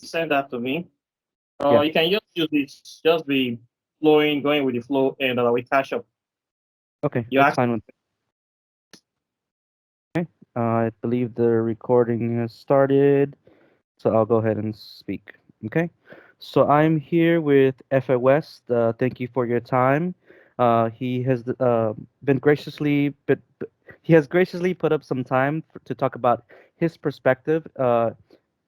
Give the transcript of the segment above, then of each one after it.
send that to me. Yeah. You can just use it, just be flowing, going with the flow, and we catch up. Okay, You that's ask, fine with me. I believe the recording has started, so I'll go ahead and speak. Okay. So I'm here with Efe West. Thank you for your time. He has been graciously, but he has graciously put up some time to talk about his perspective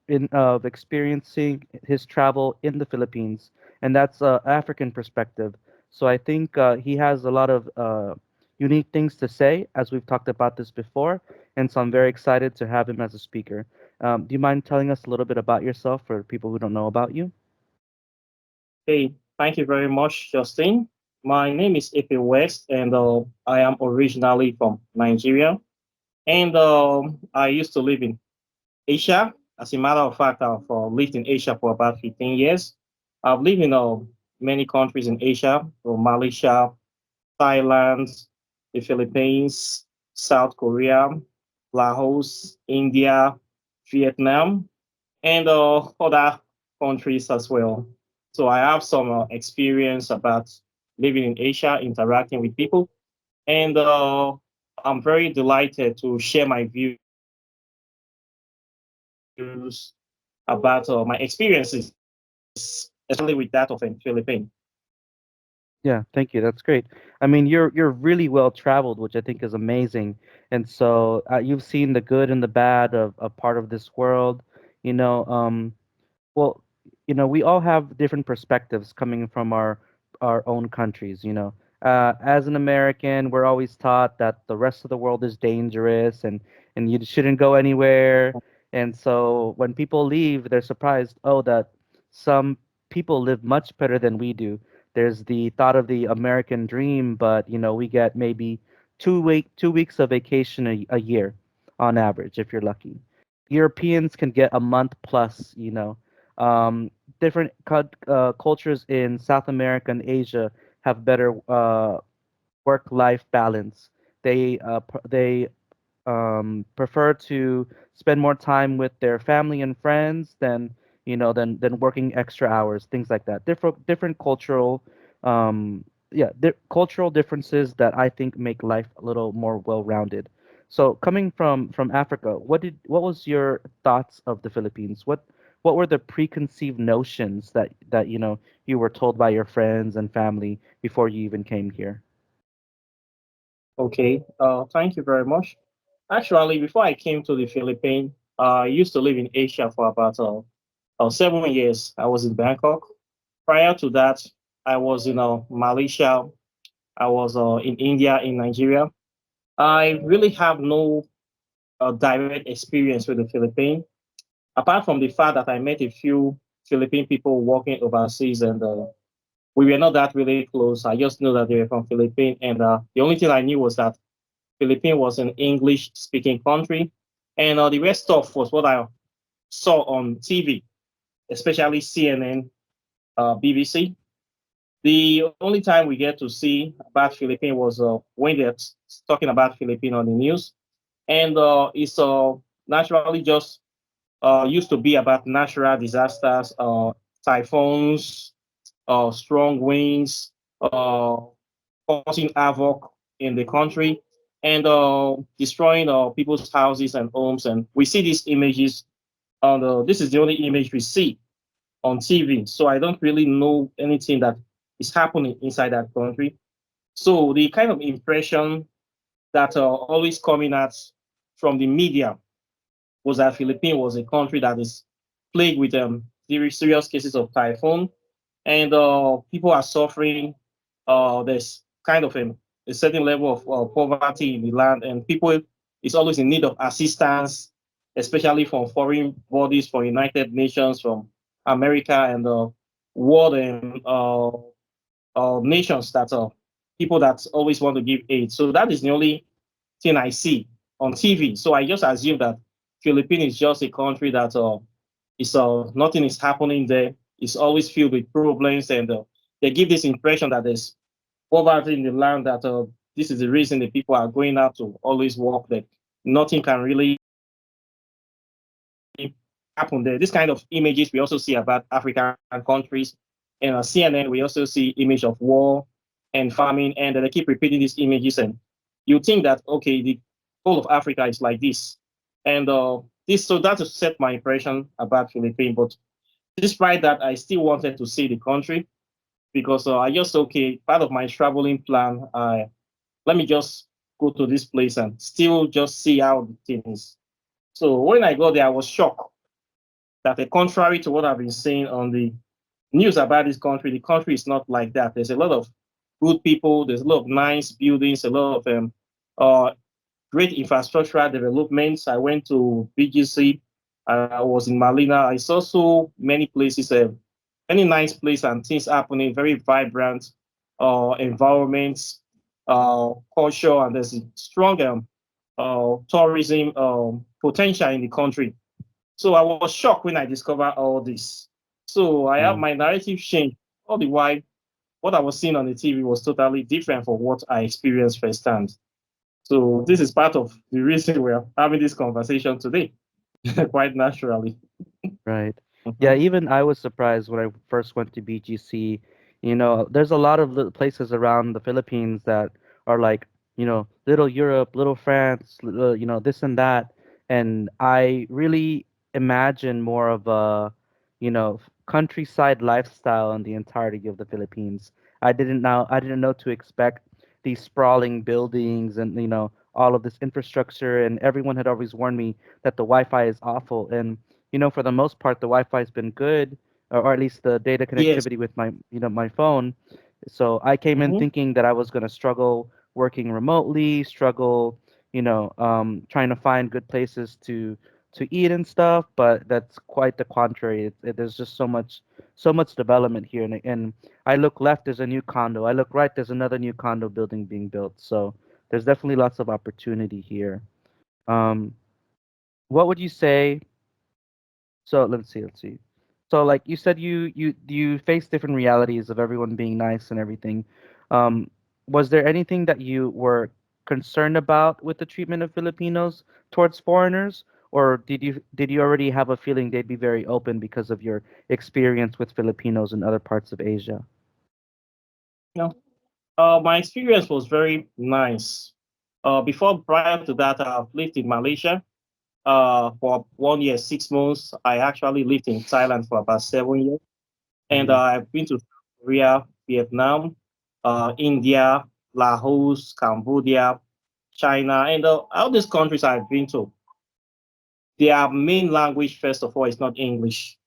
in of experiencing his travel in the Philippines, and that's African perspective. So I think he has a lot of unique things to say, as we've talked about this before, and so I'm very excited to have him as a speaker. Do you mind telling us a little bit about yourself for people who don't know about you? hey, thank you very much, Justin. My name is Ife West, and I am originally from Nigeria. And I used to live in Asia. As a matter of fact, I've lived in Asia for about 15 years. I've lived in many countries in Asia, from Malaysia, Thailand, the Philippines, South Korea, Laos, India, Vietnam, and other countries as well. So I have some experience about living in Asia, interacting with people, and I'm very delighted to share my views about my experiences, especially with that of a Philippine. Yeah, thank you. That's great. I mean, you're really well traveled, which I think is amazing. And so you've seen the good and the bad of a part of this world. You know, well, we all have different perspectives coming from our own countries. As an American, we're always taught that the rest of the world is dangerous and you shouldn't go anywhere. And so when people leave, they're surprised, oh, that some people live much better than we do. There's the thought of the American dream, but we get maybe 2 weeks of vacation a year on average if you're lucky. Europeans can get a month plus. Different cultures in South America and Asia have better work-life balance. They prefer to spend more time with their family and friends than working extra hours, things like that. Different cultural yeah, cultural differences that I think make life a little more well-rounded. So coming from Africa, what was your thoughts of the Philippines? What were the preconceived notions that you were told by your friends and family before you even came here? Okay, thank you very much. Actually, before I came to the Philippines, I used to live in Asia for about 7 years. I was in Bangkok. Prior to that, I was in Malaysia. I was in India, in Nigeria. I really have no direct experience with the Philippines, apart from the fact that I met a few Philippine people working overseas, and we were not that really close. I just knew that they were from Philippines, and the only thing I knew was that Philippines was an English-speaking country, and the rest stuff was what I saw on TV, especially CNN, BBC. The only time we get to see about Philippines was when they're talking about Philippines on the news, and it's naturally just used to be about natural disasters, typhoons, strong winds, causing havoc in the country, and destroying people's houses and homes. And we see these images. This is the only image we see on TV. So I don't really know anything that is happening inside that country. So the kind of impression that always coming out from the media was that Philippines was a country that is plagued with very serious cases of typhoon, and people are suffering. There's kind of a certain level of poverty in the land, and people is always in need of assistance, especially from foreign bodies, from United Nations, from America, and world and nations that people that always want to give aid. So that is the only thing I see on TV. So I just assume that Philippines is just a country that is nothing is happening there. It's always filled with problems, and they give this impression that there's poverty in the land. That this is the reason the people are going out to always work there. Nothing can really happened there. This kind of images we also see about African countries. And CNN, we also see image of war and famine, and they keep repeating these images. And you think that okay, the whole of Africa is like this, and this so that to set my impression about Philippines. But despite that, I still wanted to see the country because I just okay part of my traveling plan. Let me just go to this place and still just see how the thing is. So when I got there, I was shocked that, contrary to what I've been saying on the news about this country, the country is not like that. There's a lot of good people. There's a lot of nice buildings, a lot of uh, great infrastructural developments. I went to BGC. I was in Malina. I saw so many places, many nice places and things happening, very vibrant environments, culture, and there's a strong tourism potential in the country. So I was shocked when I discovered all this. So I have Mm. my narrative changed all the while. What I was seeing on the TV was totally different from what I experienced firsthand. So this is part of the reason we're having this conversation today, quite naturally. Right. Yeah, Mhm. even I was surprised when I first went to BGC. You know, there's a lot of places around the Philippines that are like, little Europe, little France, this and that. And I really imagine more of a, countryside lifestyle in the entirety of the Philippines. I didn't know to expect these sprawling buildings and, all of this infrastructure. And everyone had always warned me that the Wi-Fi is awful. And for the most part, the Wi-Fi's been good, or at least the data Yes. connectivity with my phone. So I came in Hmm. thinking that I was going to struggle working remotely, struggle, trying to find good places to eat and stuff. But that's quite the contrary. There's just so much development here, and I look left, there's a new condo. I look right, there's another new condo building being built. So there's definitely lots of opportunity here. Um, what would you say? So let's see. So like you said, you face different realities of everyone being nice and everything. Um, was there anything that you were concerned about with the treatment of Filipinos towards foreigners, or did you already have a feeling they'd be very open because of your experience with Filipinos in other parts of Asia? No. My experience was very nice. Prior to that, I've lived in Malaysia for 1 year, 6 months. I actually lived in Thailand for about 7 years. And Mm-hmm. I've been to Korea, Vietnam, India, Laos, Cambodia, China, and all these countries I've been to, their main language, first of all, is not English.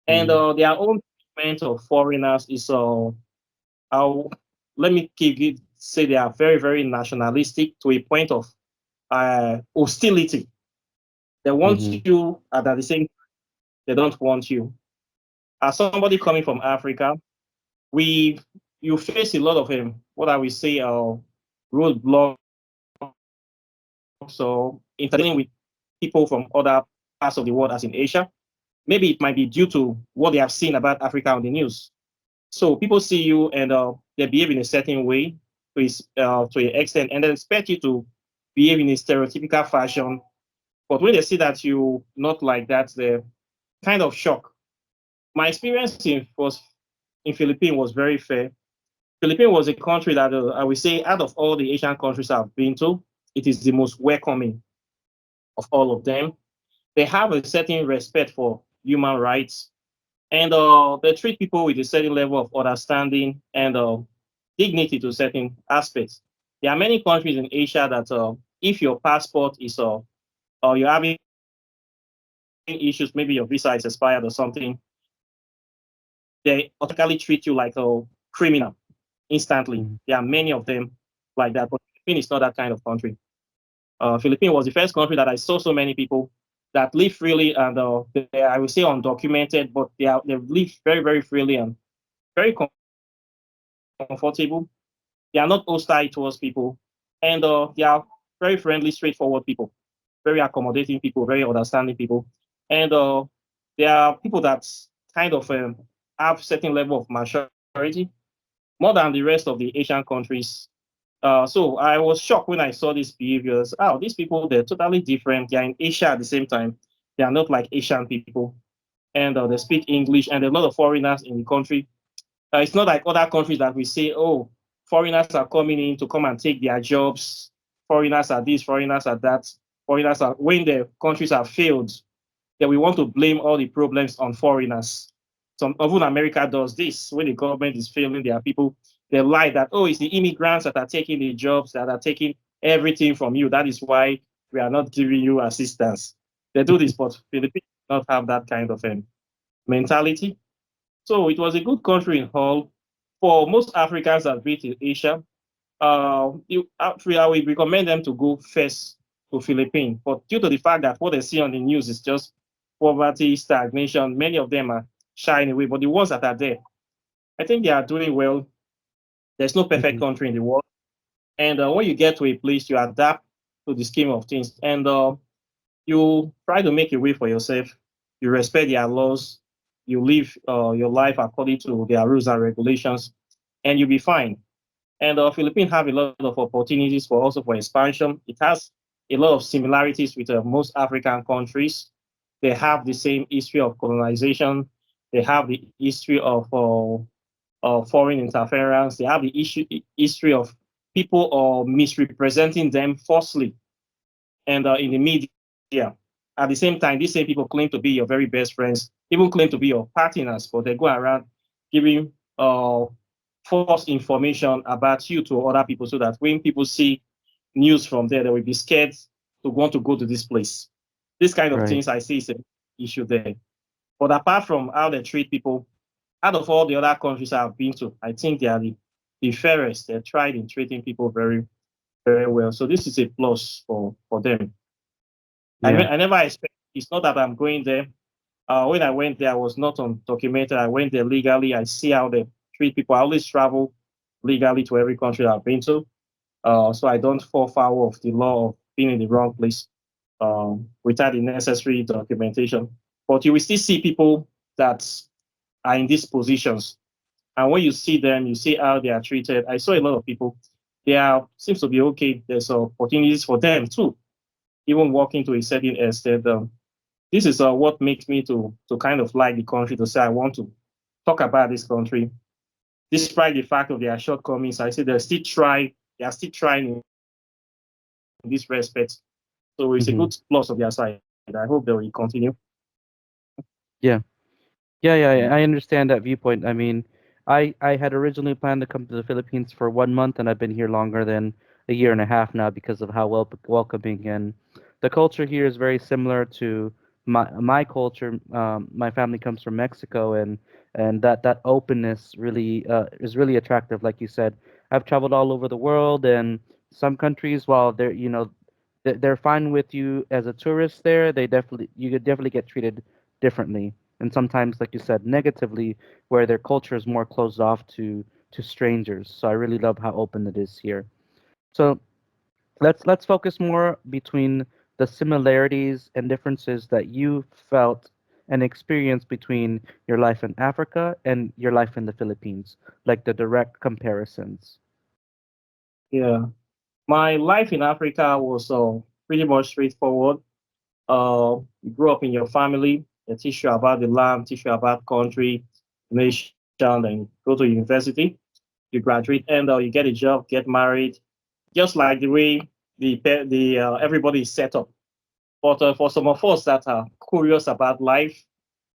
And Mm-hmm. their own treatment of foreigners is, uh, let me say they are very, very nationalistic to a point of hostility. They want Mm-hmm. you, and at the same time, they don't want you. As somebody coming from Africa, we you face a lot of what I will say roadblocks or interacting with people from other parts of the world, as in Asia. Maybe it might be due to what they have seen about Africa on the news. So people see you and they behave in a certain way to an extent, and they expect you to behave in a stereotypical fashion. But when they see that you not like that, they're kind of shocked. My experience in Philippines was very fair. Philippines was a country that I would say out of all the Asian countries I've been to, it is the most welcoming of all of them. They have a certain respect for human rights, and they treat people with a certain level of understanding and dignity to certain aspects. There are many countries in Asia that if your passport is or you're having issues, maybe your visa is expired or something, they automatically treat you like a criminal instantly. Mm-hmm. There are many of them like that, but Philippines is not that kind of country. Philippines was the first country that I saw so many people that live freely and I would say undocumented, but they live very, very freely and very comfortable. They are not hostile towards people, and they are very friendly, straightforward people, very accommodating people, very understanding people, and they are people that kind of have certain level of maturity more than the rest of the Asian countries. So I was shocked when I saw these behaviors. Oh, these people, they're totally different. They're in Asia at the same time. They are not like Asian people, and they speak English, and there are a lot of foreigners in the country. It's not like other countries that we say, oh, foreigners are coming in to come and take their jobs. Foreigners are this, foreigners are that. Foreigners are when the countries have failed, then we want to blame all the problems on foreigners. Some even America does this when the government is failing their people. They lie that oh, it's the immigrants that are taking the jobs that are taking everything from you. That is why we are not giving you assistance. They do this, but Philippines do not have that kind of mentality. So it was a good country in all. For most Africans that been to Asia, actually, I would recommend them to go first to Philippines. But due to the fact that what they see on the news is just poverty, stagnation, many of them are shying away. But the ones that are there, I think they are doing well. There's no perfect Hmm. country in the world. And when you get to a place, you adapt to the scheme of things. And you try to make a way for yourself. You respect their laws. You live your life according to their rules and regulations, and you'll be fine. And Philippines have a lot of opportunities for also for expansion. It has a lot of similarities with most African countries. They have the same history of colonization. They have the history of foreign interference. They have the history of people misrepresenting them falsely and in the media. At the same time, these same people claim to be your very best friends, even claim to be your partners, but they go around giving false information about you to other people so that when people see news from there, they will be scared to want to go to this place. This kind of Right. things I see is an issue there. But apart from how they treat people, out of all the other countries I've been to, I think they are the fairest. They're tried in treating people very, very well. So this is a plus for them. Yeah. I never expect. It's not that I'm going there. When I went there, I was not undocumented. I went there legally. I see how they treat people. I always travel legally to every country I've been to, so I don't fall foul of the law of being in the wrong place without the necessary documentation. But you will still see people that are in these positions, and when you see them, you see how they are treated. I saw a lot of people. They are seems to be okay. There's opportunities for them too, even working to a certain extent. This is what makes me to kind of like the country to say I want to talk about this country, despite the fact of their shortcomings. I say they are still trying in this respect. So it's a good plus of their side. I hope they will continue. Yeah. Yeah, yeah, yeah, I understand that viewpoint. I mean, I had originally planned to come to the Philippines for 1 month, and I've been here longer than a year and a half now because of how welcoming and the culture here is very similar to my culture. My family comes from Mexico, and that openness really is really attractive. Like you said, I've traveled all over the world, and some countries, while they're they're fine with you as a tourist there, you could definitely get treated differently and sometimes, like you said, negatively, where their culture is more closed off to strangers. So I really love how open it is here. So let's focus more between the similarities and differences that you felt and experienced between your life in Africa and your life in the Philippines, like the direct comparisons. Yeah, my life in Africa was pretty much straightforward. You grow up in your family, they teach you about the land, teach you about country, nation, then go to university, you graduate, and you get a job, get married, just like the way the everybody is set up. But for some of us that are curious about life,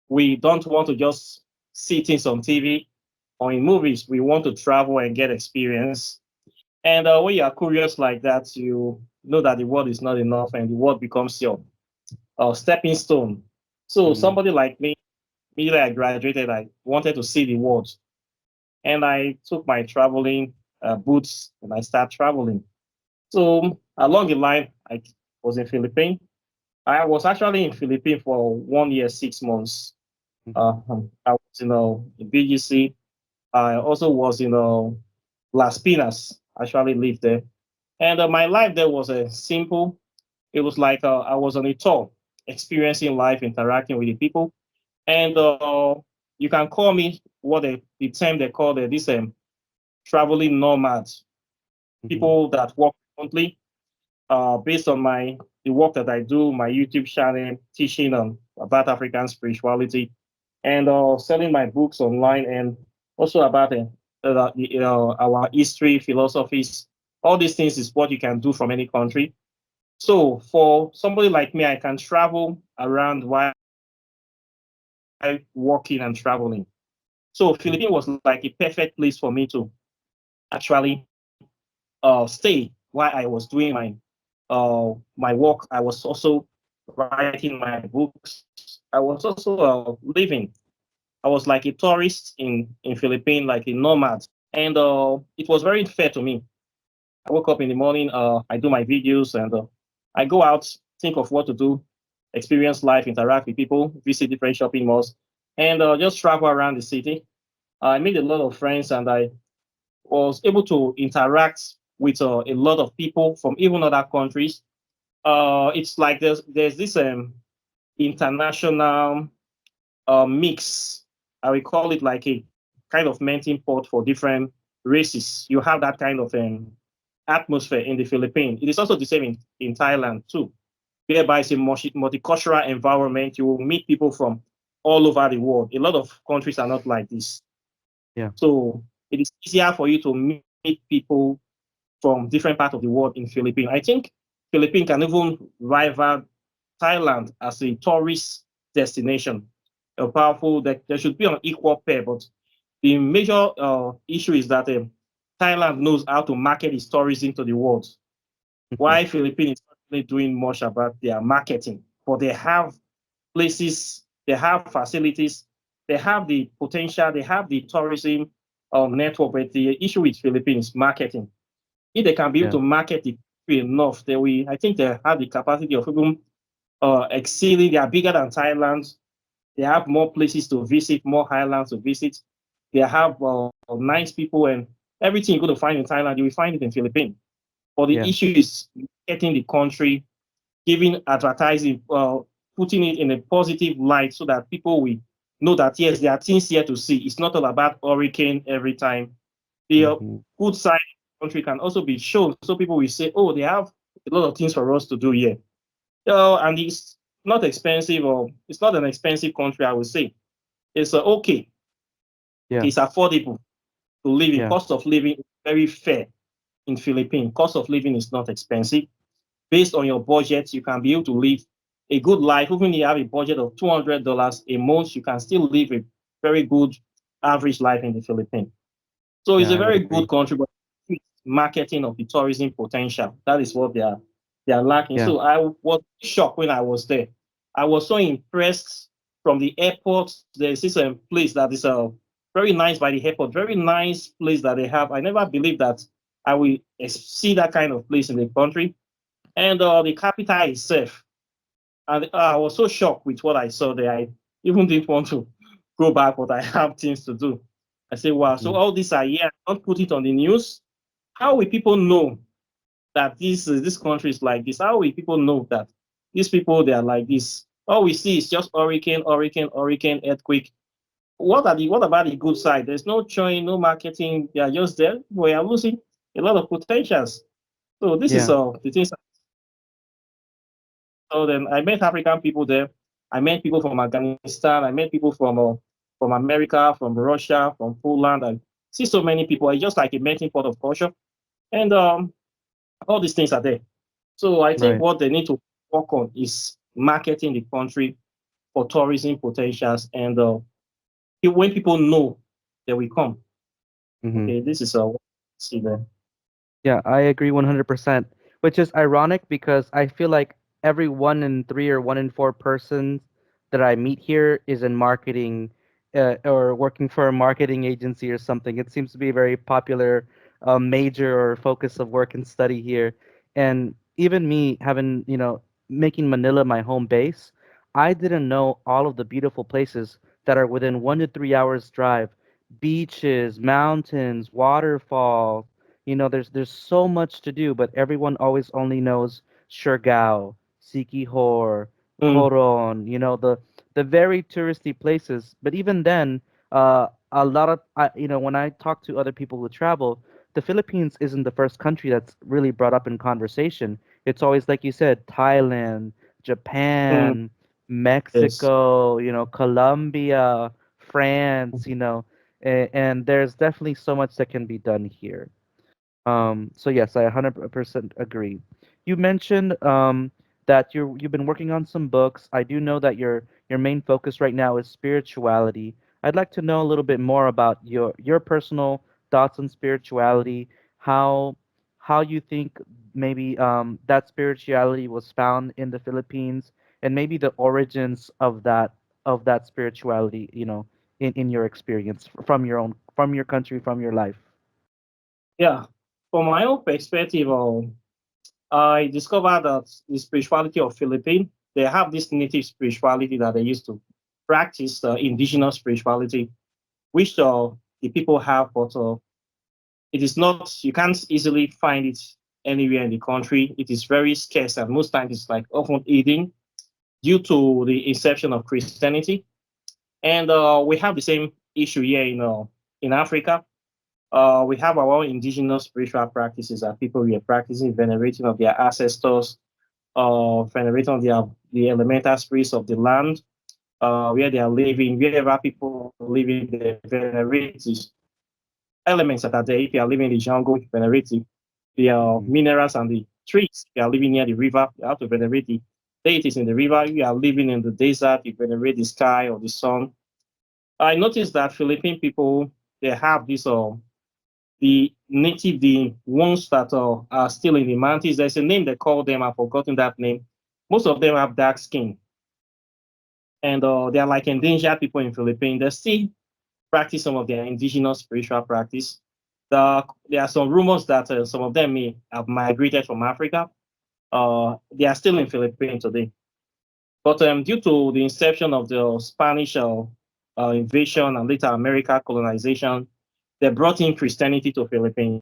we don't want to just see things on TV or in movies. We want to travel and get experience. And when you are curious like that, you know that the world is not enough, and the world becomes your stepping stone. So Hmm. somebody like me, immediately I graduated, I wanted to see the world, and I took my traveling boots and I started traveling. So along the line, I was in Philippines. I was actually in Philippines for 1 year, 6 months. I was in BGC. I also was in Las Pinas. Actually lived there, and my life there was simple. It was like I was on a tour, experiencing life, interacting with the people, and you can call me what the term they call this traveling nomads, Hmm. people that work remotely based on my the work that I do, my YouTube channel, teaching about African spirituality, and selling my books online, and also about our history, philosophies. All these things is what you can do from any country. So for somebody like me, I can travel around while working and traveling. So Philippines was like a perfect place for me to actually stay while I was doing my work. I was also writing my books. I was also living. I was like a tourist in Philippines, like a nomad, and it was very fair to me. I wake up in the morning, I do my videos, and I go out, think of what to do, experience life, interact with people, visit different shopping malls, and just travel around the city. I made a lot of friends, and I was able to interact with a lot of people from even other countries. It's like there's this international mix. I will call it like a kind of melting pot for different races. You have that kind of atmosphere in the Philippines. It is also the same in Thailand too, whereby it's a multicultural environment. You will meet people from all over the world. A lot of countries are not like this. Yeah. So it is easier for you to meet people from different parts of the world in Philippines. I think Philippines can even rival Thailand as a tourist destination. A powerful that there should be an equal pair, but the major issue is that Thailand knows how to market its tourism to the world. Hmm. Why Philippines is not really doing much about their marketing, but they have places, they have facilities, they have the potential, they have the tourism network. But the issue with Philippines is marketing. If they can be able Yeah. to market the country enough, they will. I think they have the capacity of even exceeding. They are bigger than Thailand. They have more places to visit, more highlands to visit. They have nice people, and everything you're going to find in Thailand, you will find it in Philippines. But the Yeah. issue is getting the country, giving advertising, putting it in a positive light so that people will know that yes, there are things here to see. It's not all about hurricane every time. The Hmm. good side of the country can also be shown, so people will say, "Oh, they have a lot of things for us to do here." And it's not expensive, or it's not an expensive country. I would say it's okay. Yeah. It's affordable to live in. Yeah. Cost of living is very fair in Philippines. Cost of living is not expensive. Based on your budget, you can be able to live a good life. Even if you have a budget of $200 a month, you can still live a very good average life in the Philippines. So it's Yeah. a I would very good agree. country, but marketing of the tourism potential. That is what they are lacking. Yeah. So I was shocked when I was there. I was so impressed from the airport. There's this place that is very nice by the airport, very nice place that they have. I never believed that I will see that kind of place in the country. And the capital itself. And I was so shocked with what I saw there. I even didn't want to go back, but I have things to do. I say, wow, so Hmm. all these are here. Don't put it on the news. How will people know that this country is like this? How will people know that these people they are like this? All we see is just hurricane, hurricane, hurricane, earthquake. What about the good side? There's no showing, no marketing. They are just there. We are losing a lot of potentials. So this is Yeah. the things I so then I met African people there. I met people from Afghanistan. I met people from America, from Russia, from Poland. I see so many people. It's just like a melting pot of culture, and all these things are there. So I think Right. what they need to work on is marketing the country for tourism potentials, and when people know, they will come. Hmm. Okay, this is what I see there. Yeah, I agree 100%, which is ironic because I feel like every 1 in 3 or 1 in 4 persons that I meet here is in marketing, or working for a marketing agency or something. It seems to be a very popular major or focus of work and study here. And even me having, making Manila my home base, I didn't know all of the beautiful places that are within 1 to 3 hours drive. Beaches, mountains, waterfalls, there's so much to do, but everyone always only knows Siargao, Siquijor, Mm, Coron, the very touristy places. But even then, a lot of when I talk to other people who travel, the Philippines isn't the first country that's really brought up in conversation. It's always like you said, Thailand, Mm, Japan, yes. Mexico, Colombia, France, and there's definitely so much that can be done here. So yes, I 100% agree. You mentioned that you've been working on some books. I do know that your main focus right now is spirituality. I'd like to know a little bit more about your personal thoughts on spirituality, how how you think maybe that spirituality was found in the Philippines, and maybe the origins of that spirituality, in your experience from your country, from your life. Yeah. From my own perspective, I discovered that the spirituality of Philippines, they have this native spirituality that they used to practice, indigenous spirituality, which the people have, but it is not, you can't easily find it anywhere in the country. It is very scarce, and most times it's like often hidden due to the inception of Christianity. And we have the same issue here in Africa. We have our own indigenous spiritual practices that people were practicing, venerating of their ancestors, venerating of the elemental spirits of the land, where they are living, wherever people living, they venerate these elements that are there. If you are living in the jungle, you venerate the Hmm. minerals and the trees. If you are living near the river, you have to venerate the deities in the river. If you are living in the desert, you venerate the sky or the sun. I noticed that Philippine people, they have this the native, the ones that are still in the mountains. There's a name they call them. I've forgotten that name. Most of them have dark skin, and they are like endangered people in Philippines. They still practice some of their indigenous spiritual practice. There are some rumors that some of them may have migrated from Africa. They are still in Philippines today. But due to the inception of the Spanish invasion and later America colonization, they brought in Christianity to Philippines.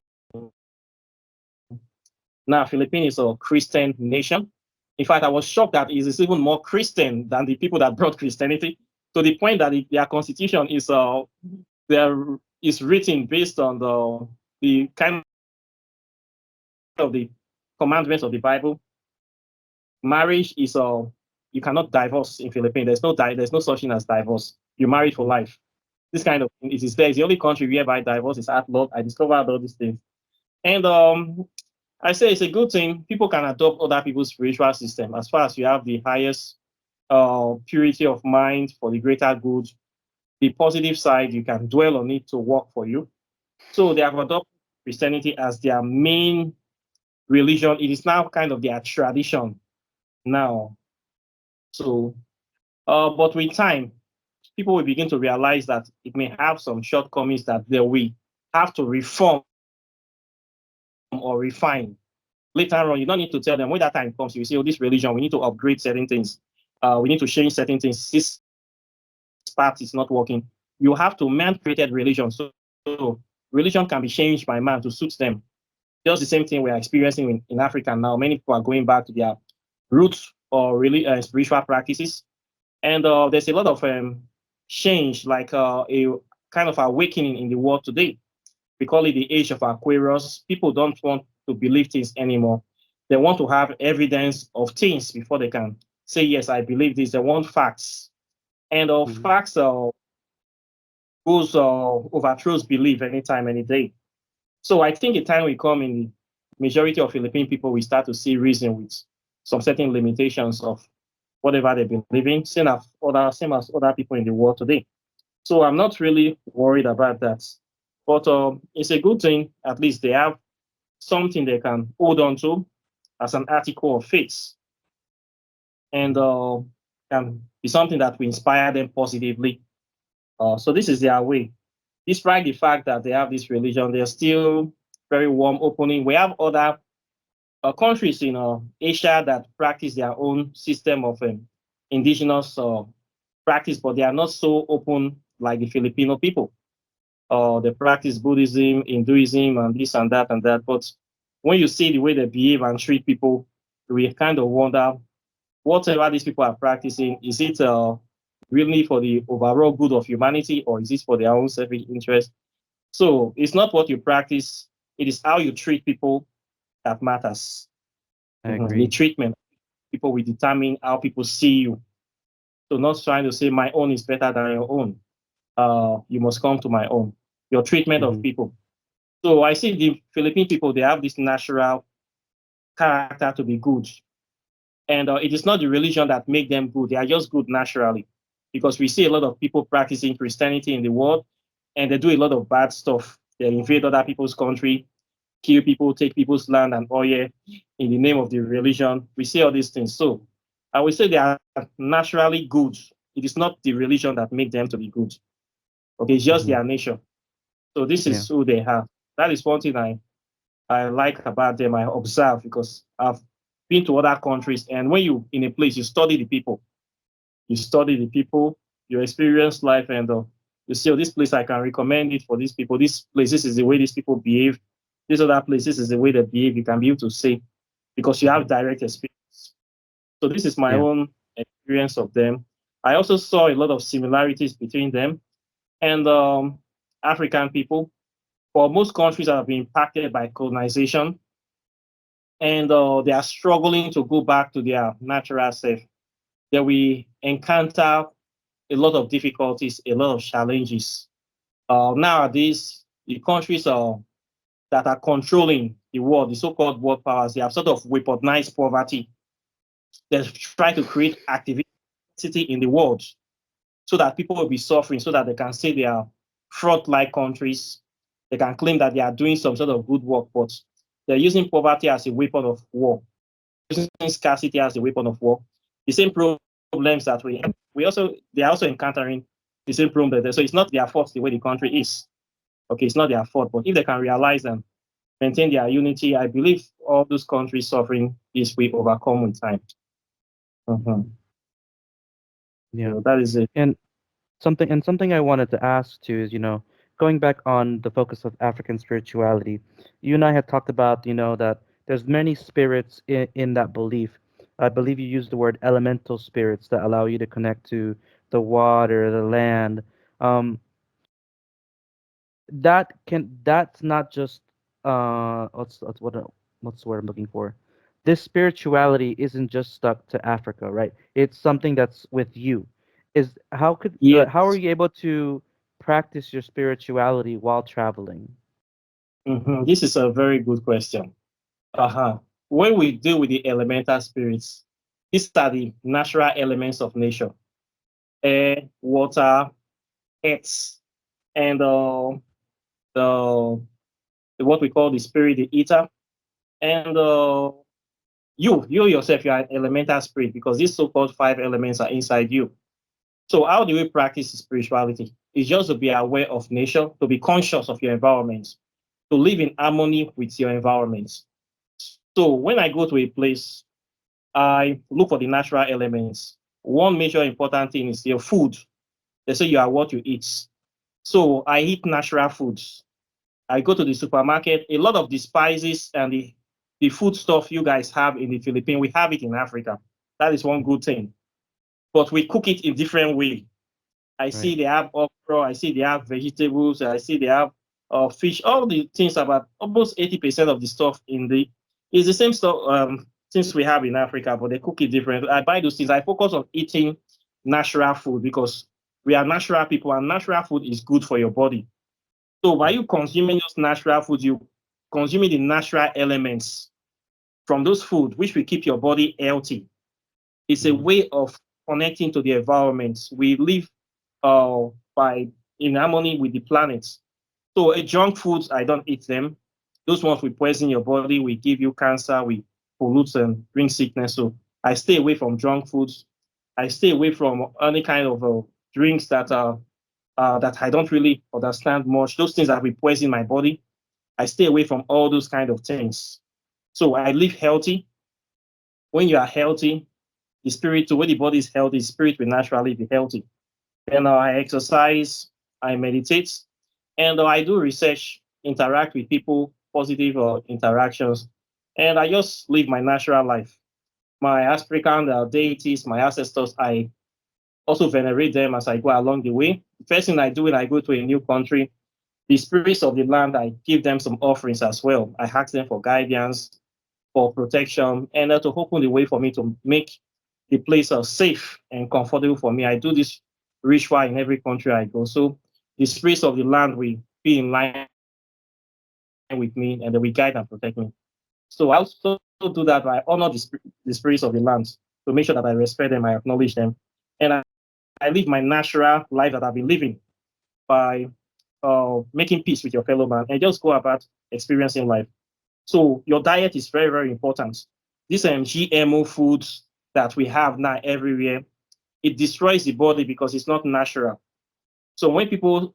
Now, Philippines is a Christian nation. In fact, I was shocked that it is even more Christian than the people that brought Christianity, to the point that their constitution there is written based on the kind of the commandments of the Bible. Marriage is you cannot divorce in Philippines. There's no such thing as divorce. You marry for life. Hmm. This kind of thing, it is there. It's the only country whereby divorce is outlawed. I discovered all these things. And I say it's a good thing. People can adopt other people's spiritual system as far as you have the highest purity of mind for the greater good. The positive side, you can dwell on it to work for you. So they have adopted Christianity as their main religion. It is now kind of their tradition now. So, but with time, people will begin to realize that it may have some shortcomings that they will have to reform or refine. Later on, you don't need to tell them when that time comes. You say, oh, this religion, we need to upgrade certain things. We need to change certain things. This part is not working. You have to man created religion. So religion can be changed by man to suit them. Just the same thing we are experiencing in Africa now. Many people are going back to their roots or really spiritual practices. And there's a lot of change, like a kind of awakening in the world today. We call it the age of Aquarius. People don't want to believe things anymore. They want to have evidence of things before they can say, yes, I believe this. They want facts. And Hmm. facts goes overthrows belief anytime, any day. So I think a time will come in the majority of Philippine people we start to see reason with some certain limitations of whatever they believe in, same as other people in the world today. So I'm not really worried about that. But it's a good thing. At least they have something they can hold on to as an article of faith, and can be something that will inspire them positively. So this is their way. Despite the fact that they have this religion, they're still very warm, opening. We have other countries in Asia that practice their own system of indigenous practice, but they are not so open like the Filipino people. They practice Buddhism, Hinduism, and this and that and that. But when you see the way they behave and treat people, we kind of wonder whatever these people are practicing, is it really for the overall good of humanity or is it for their own selfish interest? So it's not what you practice, it is how you treat people that matters. I The agree. treatment people will determine how people see you. So not trying to say my own is better than your own. You must come to my own. Your treatment of Hmm. people. So I see the Philippine people, they have this natural character to be good. And it is not the religion that make them good. They are just good naturally. Because we see a lot of people practicing Christianity in the world, and they do a lot of bad stuff. They invade other people's country, kill people, take people's land and oil in the name of the religion. We see all these things. So I would say they are naturally good. It is not the religion that make them to be good. Okay, it's just Hmm. their nature. So this Yeah. is who they have. That is one thing I like about them. I observe because I've been to other countries, and when you in a place, you study the people. You study the people, you experience life, and you see, oh, this place I can recommend it for these people. This place, this is the way these people behave. This other place, this is the way they behave. You can be able to say because you have Hmm. direct experience. So this is my Yeah. own experience of them. I also saw a lot of similarities between them and African people. For most countries that have been impacted by colonization, and they are struggling to go back to their natural self, that we encounter a lot of difficulties, a lot of challenges. Nowadays, the countries that are controlling the world, the so-called world powers, they have sort of weaponized poverty. They try to create activity in the world so that people will be suffering, so that they can say they are fraud-like countries. They can claim that they are doing some sort of good work, but they're using poverty as a weapon of war, using scarcity as a weapon of war. The same problems that we also they are also encountering the same problem that so it's not their fault the way the country is. Okay, it's not their fault, but if they can realize and maintain their unity, I believe all those countries suffering is we overcome with time. Mhm. Yeah. So that is it. And something I wanted to ask too is, going back on the focus of African spirituality, you and I had talked about, that there's many spirits in that belief. I believe you used the word elemental spirits that allow you to connect to the water, the land. Um, that's not just what's the word I'm looking for? This spirituality isn't just stuck to Africa, right? It's something that's with you. Is how are Yes. you able to practice your spirituality while traveling? This is a very good question. Uh-huh. When we deal with the elemental spirits, these are the natural elements of nature: air, water, earth, and the what we call the spirit, the ether. And you yourself, you are an elemental spirit because these so-called five elements are inside you. So how do we practice spirituality? It's just to be aware of nature, to be conscious of your environment, to live in harmony with your environment. So when I go to a place, I look for the natural elements. One major important thing is your food. They say you are what you eat. So I eat natural foods. I go to the supermarket. A lot of the spices and the food stuff you guys have in the Philippines, we have it in Africa. That is one good thing. But we cook it in different way. I Right. see they have okra, I see they have vegetables, I see they have fish, all the things about almost 80% of the stuff in the is the same stuff things we have in Africa, but they cook it different. I buy those things. I focus on eating natural food because we are natural people and natural food is good for your body. So by Right. you consuming those natural foods, you consuming the natural elements from those food, which will keep your body healthy. It's a Hmm. way of connecting to the environment. We live uh, by in harmony with the planet. So junk foods, I don't eat them. Those ones will poison your body, will give you cancer, will pollute and bring sickness. So I stay away from junk foods. I stay away from any kind of drinks that I don't really understand much. Those things that will poison my body. I stay away from all those kind of things. So I live healthy. When you are healthy, the spirit, when the body is healthy, the spirit will naturally be healthy. Then I exercise, I meditate, and I do research, interact with people, positive interactions, and I just live my natural life. My African deities, my ancestors, I also venerate them as I go along the way. The first thing I do when I go to a new country, the spirits of the land, I give them some offerings as well. I ask them for guidance, for protection and to open the way for me to make the place safe and comfortable for me. I do this ritual in every country I go. So the spirits of the land will be in line with me and they will guide and protect me. So I also do that. I honor the spirits of the land to make sure that I respect them, I acknowledge them, and I live my natural life that I've been living by making peace with your fellow man and just go about experiencing life. So your diet is very, very important. These GMO foods that we have now everywhere, it destroys the body because it's not natural. So when people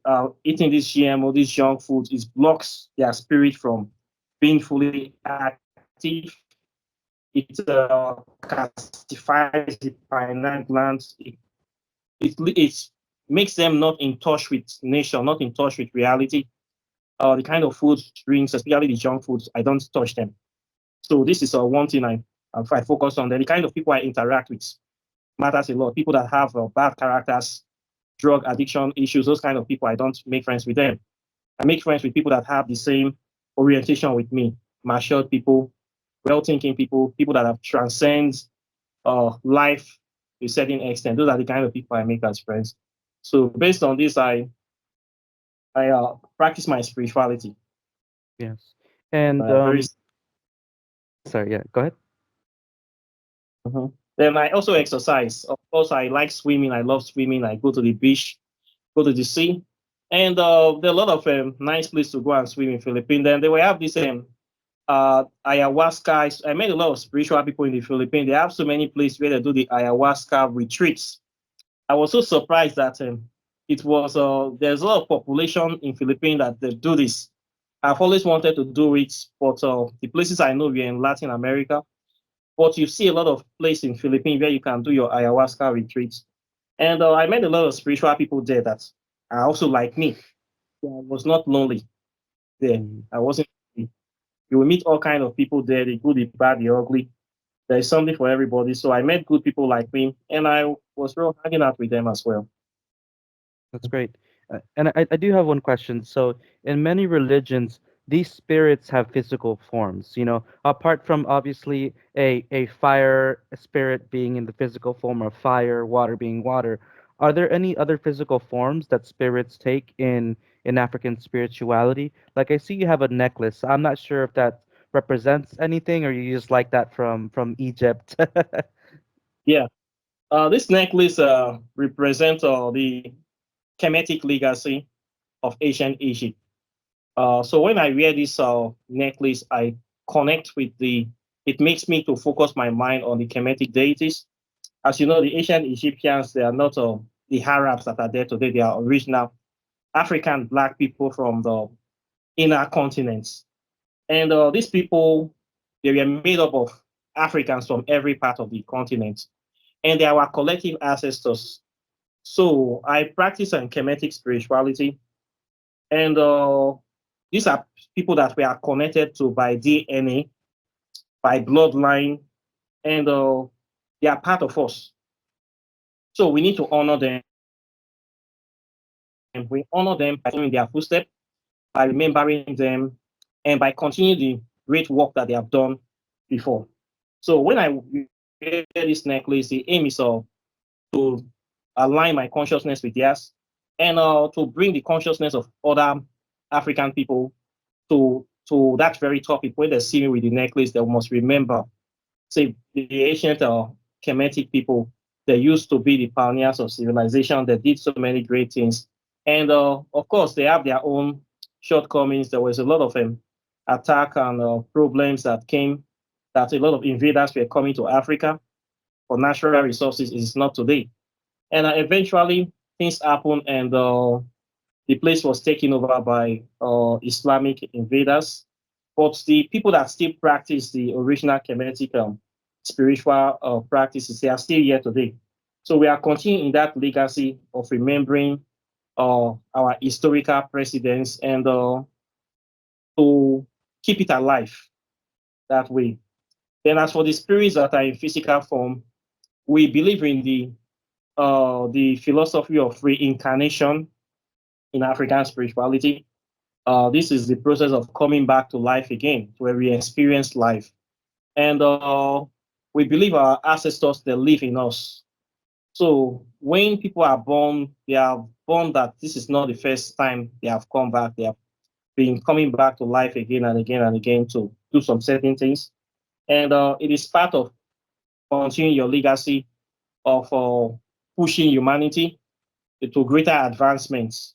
are eating these GMO, these junk foods, it blocks their spirit from being fully active. It calcifies the pineal glands. It makes them not in touch with nature, not in touch with reality. The kind of food, drinks, especially the junk foods, I don't touch them. So this is one thing I focus on. Then the kind of people I interact with matters a lot. People that have bad characters, drug addiction issues, those kind of people, I don't make friends with them. I make friends with people that have the same orientation with me, matured people, well-thinking people, people that have transcend life to a certain extent. Those are the kind of people I make as friends. So based on this, I practice my spirituality. Yes. And Very. sorry, yeah, go ahead. Mhm. Then I also exercise. Of course, I like swimming. I love swimming. I go to the beach, go to the sea, and there are a lot of nice places to go and swim in Philippines. Then they will have this ayahuasca. I met a lot of spiritual people in the Philippines. They have so many places where they do the ayahuasca retreats. I was so surprised that it was there's a lot of population in Philippines that they do this. I've always wanted to do it, but the places I know we're in Latin America. But you see a lot of places in Philippines where you can do your ayahuasca retreats. And I met a lot of spiritual people there that are also like me. I was not lonely there. Mm, I wasn't lonely. You will meet all kind of people there, the good, the bad, the ugly. There is something for everybody. So I met good people like me, and I was real hanging out with them as well. that's great. And I do have one question. So, in many religions, these spirits have physical forms, apart from obviously a fire spirit being in the physical form of fire, water being water. Are there any other physical forms that spirits take in African spirituality? Like I see you have a necklace. I'm not sure if that represents anything or you just like that from Egypt. Yeah. This necklace represents the Kemetic legacy of ancient Egypt. So when I wear this necklace, I connect with it makes me to focus my mind on the Kemetic deities. As you know, the ancient Egyptians, they are not the Arabs that are there today. They are original African black people from the inner continents. And these people, they were made up of Africans from every part of the continent. And they are our collective ancestors. So I practice an Kemetic spirituality. And these are people that we are connected to by DNA, by bloodline, and they are part of us. So we need to honor them. We honor them by following their footsteps, by remembering them, and by continuing the great work that they have done before. So when I wear this necklace, the aim is to align my consciousness with theirs and to bring the consciousness of other African people to that very topic. When they see me with the necklace, they must remember. Say the ancient Kemetic people, they used to be the pioneers of civilization. They did so many great things, and of course, they have their own shortcomings. There was a lot of attack and problems that came. That a lot of invaders were coming to Africa for natural resources. It is not today, and eventually things happened, and the place was taken over by Islamic invaders. But the people that still practice the original Kemetic spiritual practices, they are still here today. So we are continuing that legacy of remembering our historical precedents and to keep it alive that way. Then, as for the spirits that are in physical form, we believe in the philosophy of reincarnation in African spirituality. This is the process of coming back to life again, where we experience life. and we believe our ancestors they live in us. So when people are born, they are born that this is not the first time they have come back. They have been coming back to life again and again and again to do some certain things, and it is part of continuing your legacy of pushing humanity to greater advancements.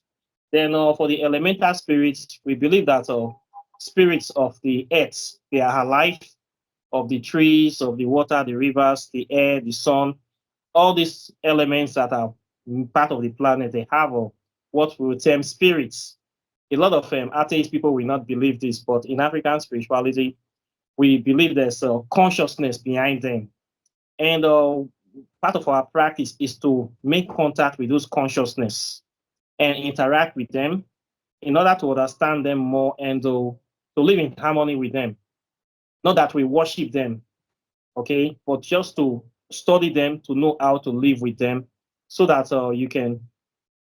Then for the elemental spirits, we believe that spirits of the earth, they are alive, of the trees, of the water, the rivers, the air, the sun, all these elements that are part of the planet, they have what we would term spirits. A lot of atheist people will not believe this, but in African spirituality, we believe there's a consciousness behind them. And part of our practice is to make contact with those consciousness and interact with them in order to understand them more and to live in harmony with them. Not that we worship them, okay, but just to study them, to know how to live with them so that you can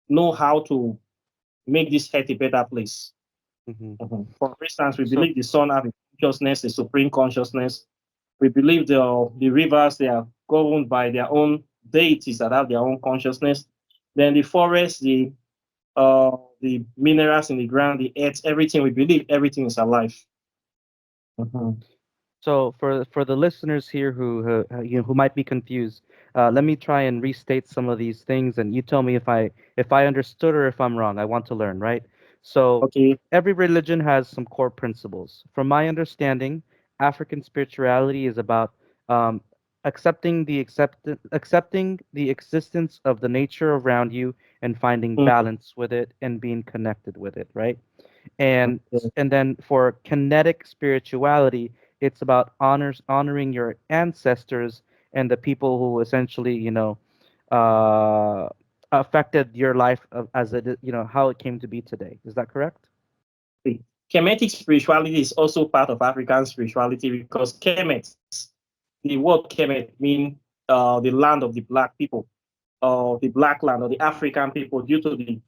know how to make this earth a better place. Hmm. For instance, we So, believe the sun has a consciousness, a supreme consciousness. We believe the rivers, they are governed by their own deities that have their own consciousness. Then the forest, the minerals in the ground, the earth, everything, we believe everything is alive. Mhm. So for the listeners here who might be confused, let me try and restate some of these things, and you tell me if I understood or if I'm wrong. I want to learn, right? So Okay. every religion has some core principles. From my understanding, African spirituality is about um, accepting the existence of the nature around you and finding Mm, balance with it and being connected with it, right? and okay. and then for kinetic spirituality, it's about honoring your ancestors and the people who essentially uh affected your life as how it came to be today. Is that correct? See, Kemetic spirituality is also part of African spirituality because Kemet, the word Kemet means the land of the black people, the black land, or the African people due to the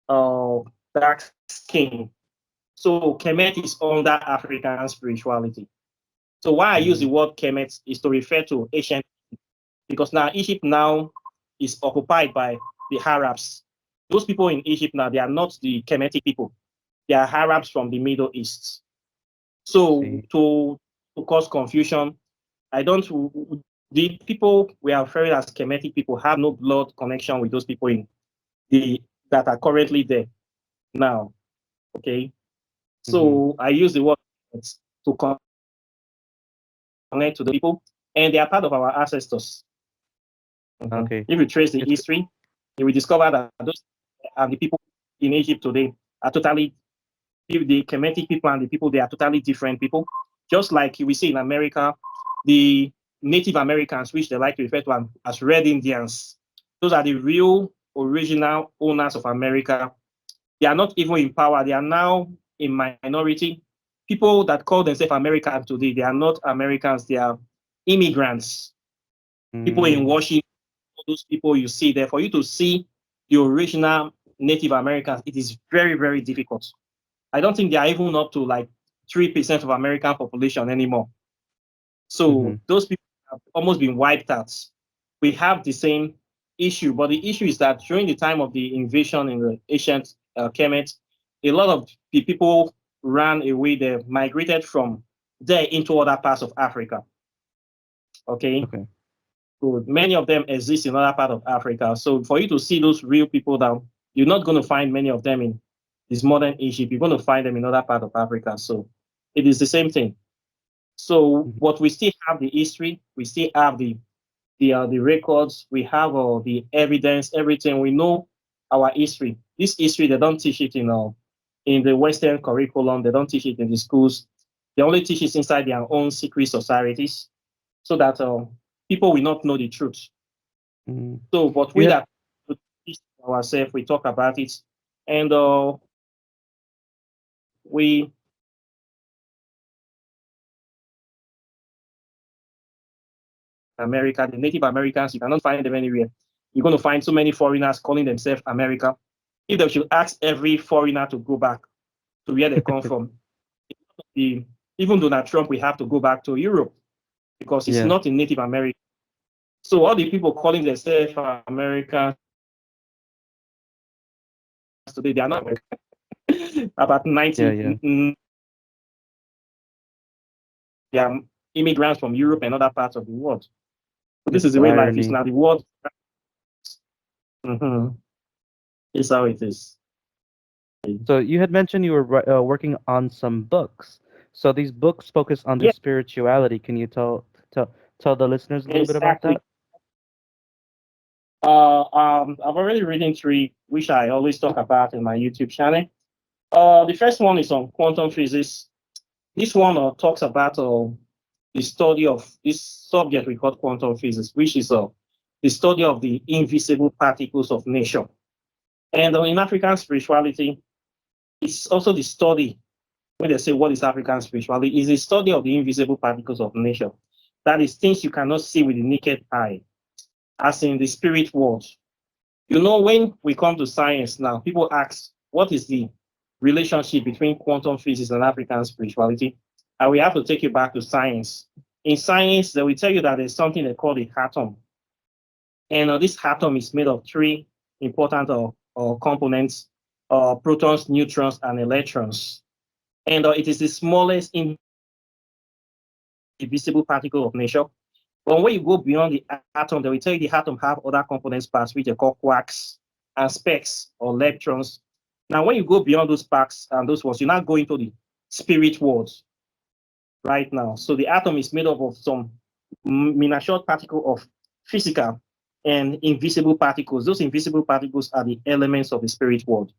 uh, dark skin. So Kemet is under African spirituality. So why I use the Mm, word Kemet is to refer to ancient, because now Egypt now is occupied by the Arabs. Those people in Egypt now, they are not the Kemetic people. They are Arabs from the Middle East. So see. to cause confusion, I don't. The people we are referring as Kemetic people have no blood connection with those people in the that are currently there now. Okay, Mm-hmm. so I use the word to connect to those people, and they are part of our ancestors. If you trace Okay. the history, It's you will discover that those and the people in Egypt today are totally the Kemetic people and the people they are totally different people. Just like we see in America, the Native Americans, which they like to refer to as Red Indians, those are the real original owners of America. They are not even in power. They are now in minority. People that call themselves Americans today, they are not Americans. They are immigrants. People in mm, Washington, those people you see there, for you to see the original Native Americans, it is very, very difficult. I don't think they are even up to like 3% of American population anymore. mm-hmm. So those people have almost been wiped out. We have the same issue, but the issue is that during the time of the invasion in the ancient Kemet, a lot of the people ran away. They migrated from there into other parts of Africa. Okay, Okay. so many of them exist in other part of Africa. So for you to see those real people down, you're not going to find many of them in this modern Egypt. You're going to find them in other part of Africa. So it is the same thing. So, Mhm. but we still have the history. We still have the records. We have the evidence. Everything we know our history. This history they don't teach it in the Western curriculum. They don't teach it in the schools. They only teach it inside their own secret societies, so that people will not know the truth. Mm. So, but we Yeah. that teach ourselves, we talk about it, and we America, the Native Americans, you cannot find them anywhere. You're going to find so many foreigners calling themselves America. If they should ask every foreigner to go back to where they come from, the, even Donald Trump, we have to go back to Europe. because it's Yeah. not in Native America. So all the people calling themselves Americans today, they are not Americans. About 90, Yeah. Yeah. 90% of them they are immigrants from Europe and other parts of the world. So this It's is the the way life is irony. now. The world, mm-hmm, is how it is. So you had mentioned you were working on some books. So these books focus on the Yeah, spirituality. Can you tell the listeners a little bit about exactly. that? I've already written three, which I always talk about in my YouTube channel. The first one is on quantum physics. This one talks about the study of this subject we call quantum physics, which is the study of the invisible particles of nature. And in African spirituality, it's also the study, when they say what is African spirituality, is the study of the invisible particles of nature. That is things you cannot see with the naked eye, as in the spirit world. You know, when we come to science now, people ask, what is the relationship between quantum physics and African spirituality? And we have to take you back to science. In science, they will tell you that there's something they call the atom. And this atom is made of three important components, protons, neutrons, and electrons. And it is the smallest invisible particle of nature. But when you go beyond the atom, they will tell you the atom have other components parts, which they call quarks and specks or electrons. Now, when you go beyond those parts and those ones, you're not going to the spirit world right now. So the atom is made up of some miniature particle of physical and invisible particles. Those invisible particles are the elements of the spirit world.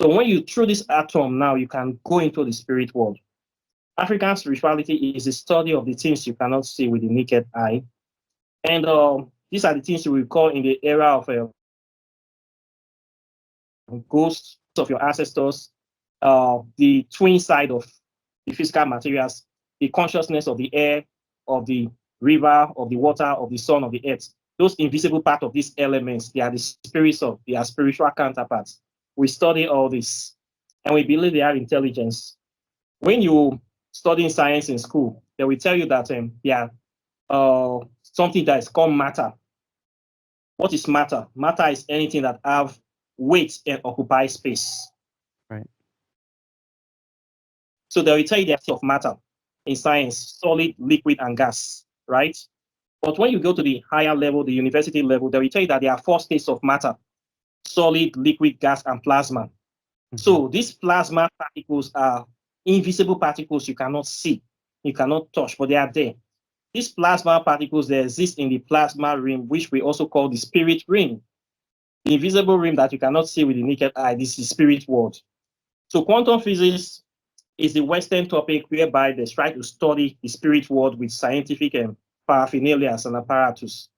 So when you through this atom now, you can go into the spirit world. African spirituality is the study of the things you cannot see with the naked eye. And these are the things you will call in the era of ghosts of your ancestors, the twin side of the physical materials, the consciousness of the air, of the river, of the water, of the sun, of the earth. Those invisible part of these elements, they are the spirits of their spiritual counterparts. We study all this, and we believe they have intelligence. When you study science in school, they will tell you that they are something that is called matter. What is matter? Matter is anything that have weight and occupy space. Right. So they will tell you the activity of matter in science, solid, liquid, and gas, right? But when you go to the higher level, the university level, they will tell you that there are four states of matter: solid, liquid, gas, and plasma. Hmm. So these plasma particles are invisible particles you cannot see, you cannot touch, but they are there. These plasma particles, they exist in the plasma rim, which we also call the spirit rim. The invisible rim that you cannot see with the naked eye, this is spirit world. So quantum physics is the Western topic whereby they try to study the spirit world with scientific and paraphernalia and apparatus.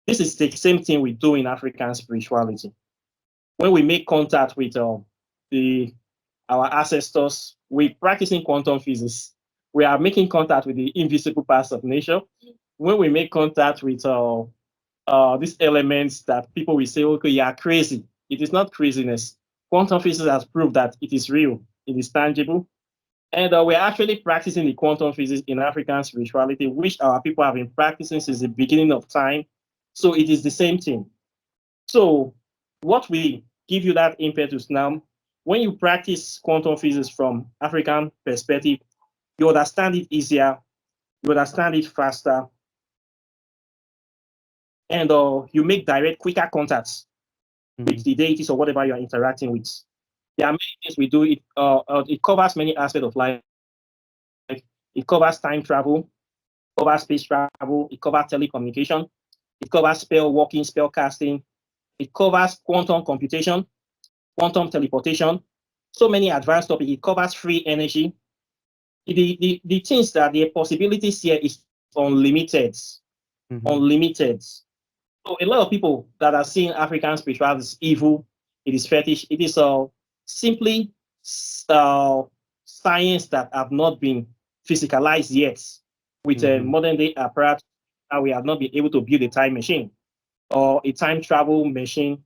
This is the same thing we do in African spirituality. When we make contact with the our ancestors, we practicing quantum physics. We are making contact with the invisible parts of nature. When we make contact with these elements that people will say, okay, you are crazy. It is not craziness. Quantum physics has proved that it is real, it is tangible. And we're actually practicing the quantum physics in African spirituality, which our people have been practicing since the beginning of time. So it is the same thing. So, what we give you that impetus now, when you practice quantum physics from African perspective, you understand it easier, you understand it faster, and you make direct, quicker contacts Hmm. with the deities or whatever you're interacting with. There are many things we do. It covers many aspects of life. It covers time travel, covers space travel, it covers telecommunication, it covers spell walking, spell casting, it covers quantum computation, quantum teleportation, so many advanced topics. It covers free energy. The things that the possibilities here is unlimited, Hmm. unlimited. So a lot of people that are seeing African spirituality as evil, it is fetish, it is simply uh, science that have not been physicalized yet with a Hmm. modern day apparatus. And we have not been able to build a time machine or a time travel machine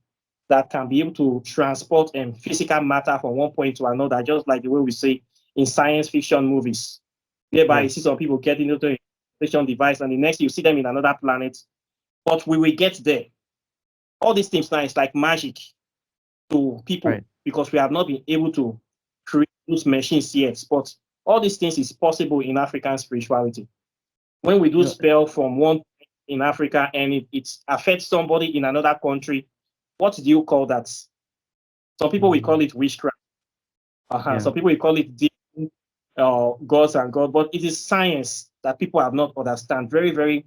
that can be able to transport physical matter from one point to another, just like the way we see in science fiction movies, whereby you see Yes. some people getting into it. station device, and the next you see them in another planet. But we will get there. All these things now is like magic to Right. people because we have not been able to create those machines yet. But all these things is possible in African spirituality. When we do You know, spell from one in Africa and it affects somebody in another country, what do you call that? Some people will call mm, it witchcraft. yeah. Some people will call it demon, gods and God, but it is science that people have not understand. Very, very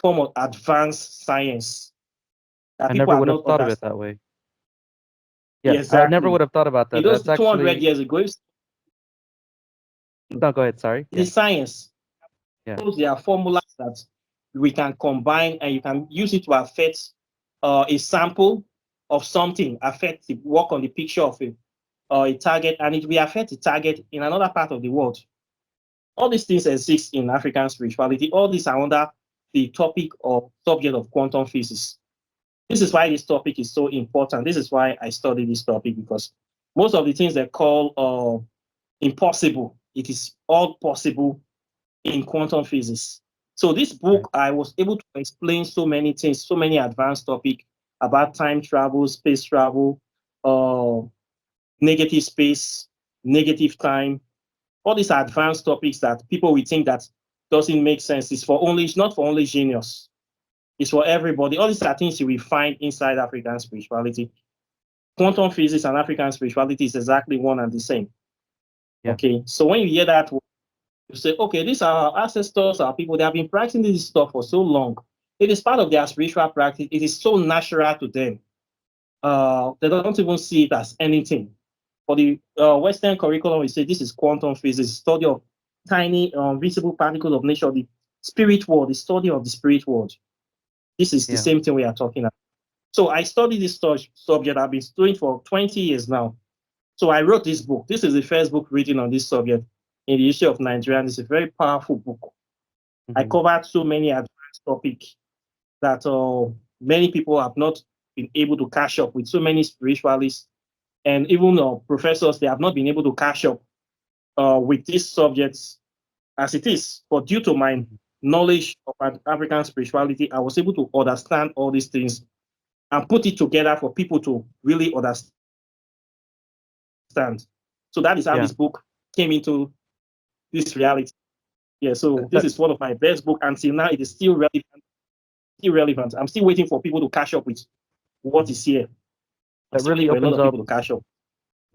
form of advanced science that I people never have would have not thought of it understand. that way. Yeah, I never would Exactly. have thought about In that. those That's 200 actually years ago, no, go ahead, sorry. it Yeah. is science. Yeah. There are formulas that we can combine and you can use it to affect a sample of something, affect the work on the picture of a target, and it will affect the target in another part of the world. All these things exist in African spirituality. All these are under the topic or subject of quantum physics. This is why this topic is so important. This is why I study this topic because most of the things they call impossible, it is all possible in quantum physics. So this Right. book, I was able to explain so many things, so many advanced topics about time travel, space travel, uh, negative space, negative time, all these advanced topics that people will think that doesn't make sense. It's not for only genius. It's for everybody. All these are things you will find inside African spirituality. Quantum physics and African spirituality is exactly one and the same. Yeah. Okay. So when you hear that, you say, okay, these are our ancestors, our people, they have been practicing this stuff for so long. It is part of their spiritual practice. It is so natural to them. They don't even see it as anything. For the Western curriculum, we say this is quantum physics, study of tiny visible particles of nature, the spirit world, the study of the spirit world. This is the Yeah. same thing we are talking about. So I studied this subject. I've been doing for 20 years now. So I wrote this book. This is the first book written on this subject in the history of Nigeria. And it's a very powerful book. I Hmm. covered so many advanced topics that many people have not been able to catch up with. So many spiritualists and even professors, they have not been able to catch up with these subjects as it is. But due to my Hmm. knowledge of African spirituality, I was able to understand all these things and put it together for people to really understand. So that is how this book came Yeah. into this reality. Yeah, so this is one of my That, best that book. Until now, it is still relevant. I'm still waiting for people to catch up with what is mhm. here. I'm That still waiting really for a lot opens of people up. to catch up.